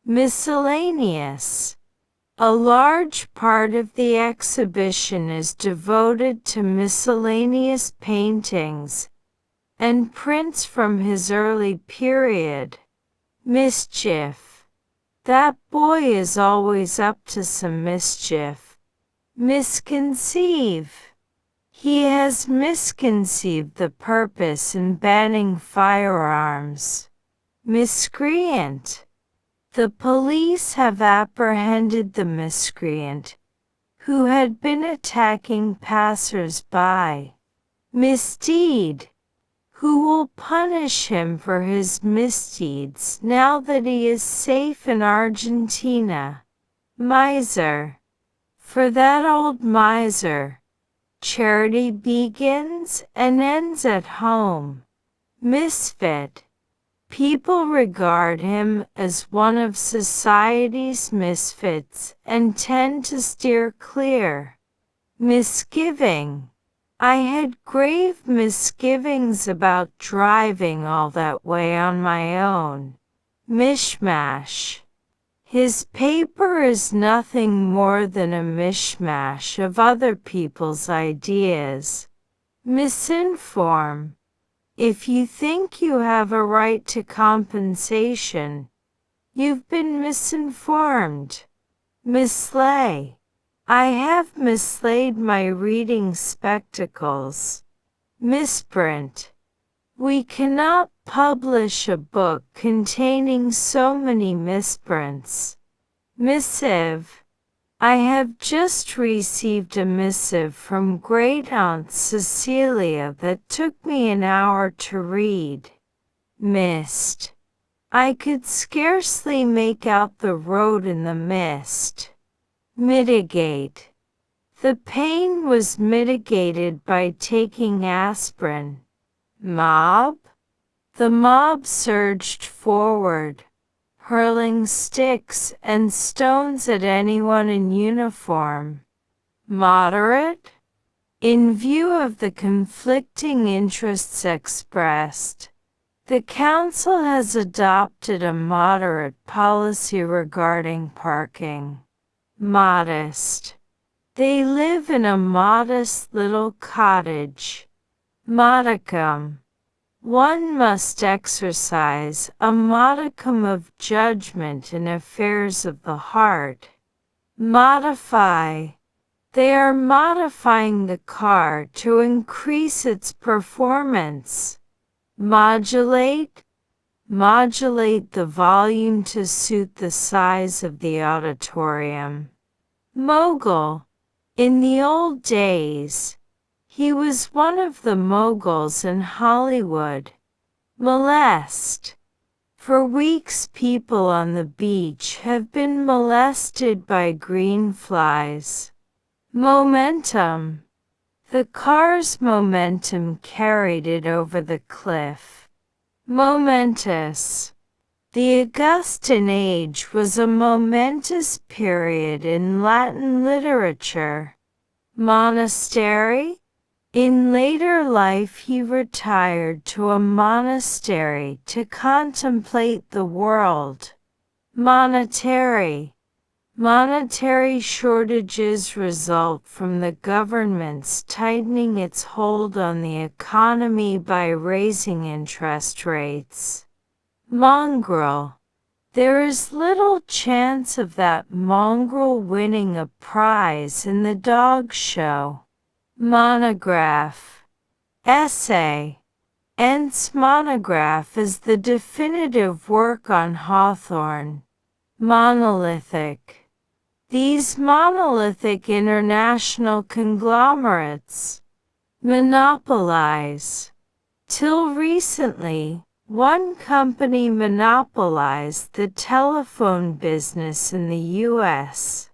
Miscellaneous. A large part of the exhibition is devoted to miscellaneous paintings and prints from his early period. Mischief. That boy is always up to some mischief. Misconceive. He has misconceived the purpose in banning firearms. Miscreant. The police have apprehended the miscreant, who had been attacking passers-by. Misdeed. Who will punish him for his misdeeds now that he is safe in Argentina? Miser. For that old miser, charity begins and ends at home. Misfit. People regard him as one of society's misfits and tend to steer clear. Misgiving. I had grave misgivings about driving all that way on my own. Mishmash. His paper is nothing more than a mishmash of other people's ideas. Misinform. If you think you have a right to compensation, you've been misinformed. Mislay. I have mislaid my reading spectacles. Misprint. We cannot publish a book containing so many misprints. Missive. I have just received a missive from Great-Aunt Cecilia that took me an hour to read. Mist. I could scarcely make out the road in the mist. Mitigate. The pain was mitigated by taking aspirin. Mob. The mob surged forward, hurling sticks and stones at anyone in uniform. Moderate. In view of the conflicting interests expressed, the Council has adopted a moderate policy regarding parking. Modest. They live in a modest little cottage. Modicum. One must exercise a modicum of judgment in affairs of the heart. Modify. They are modifying the car to increase its performance. Modulate. Modulate the volume to suit the size of the auditorium. Mogul. In the old days, he was one of the moguls in Hollywood. Molest. For weeks people on the beach have been molested by green flies. Momentum. The car's momentum carried it over the cliff. Momentous. The Augustan age was a momentous period in Latin literature. Monastery. In later life he retired to a monastery to contemplate the world. Monetary. Monetary shortages result from the government's tightening its hold on the economy by raising interest rates. Mongrel. There is little chance of that mongrel winning a prize in the dog show. Monograph. Essay. Ent's monograph is the definitive work on Hawthorne. Monolithic. These monolithic international conglomerates monopolize. Till recently, one company monopolized the telephone business in the U.S.